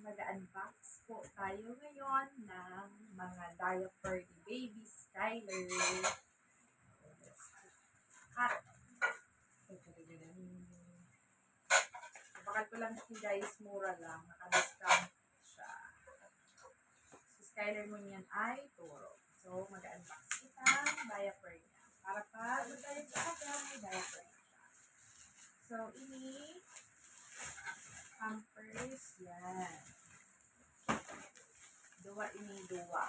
mag-unbox po tayo ngayon ng mga diaper ni Baby Skyler. At, bakal ko lang si guys, mura lang. Naka-discount siya. Si Skyler mo niyan ay turo. So, mag-unbox kita ng diaper niya. Para pag mag-diaper ka, may diaper niya siya. So, ini Pampers, yan. Dua ini dua.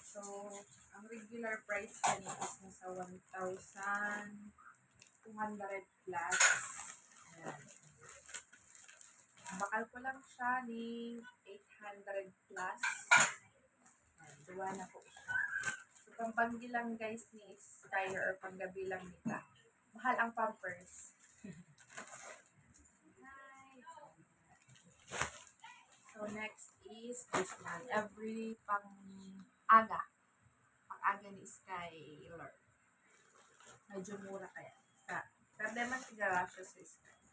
So, ang regular price niya is nasa 1,200 plus. Yan. Bakal ko lang siya ni 800 plus. Yan. Dua na po siya. So, pampanggi lang guys ni Skyler or panggabi lang nila. Mahal ang Pampers. So, next is this one. Every pang-aga. Pang-aga ni Skyler. Medyo mura kaya. Pero naman sigara siya sa Sky.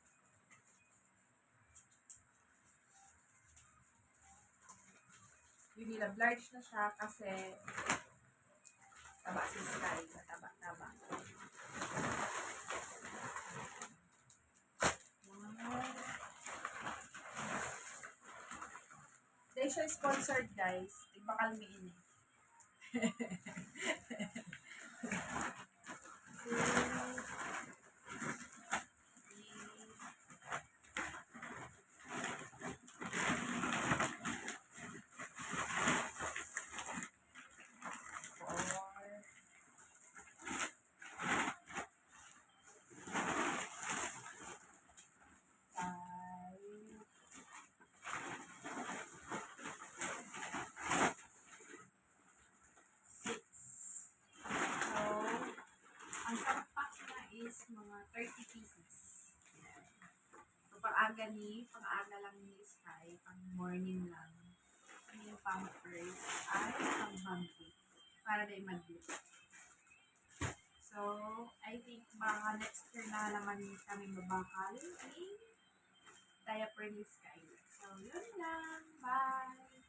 Yung nila, large na siya kasi taba si Sky. Taba. Dahil siya sponsored guys. Ibakal mi ini. Ang pack na is mga 30 pieces. So, pang-aga lang ni Sky, pang-morning lang. Ang yung Pampers ay pang-hungry. Para na i-madlit. So, I think mga next year na naman kami mabakal ni diaper ni Sky. So, yun lang. Bye!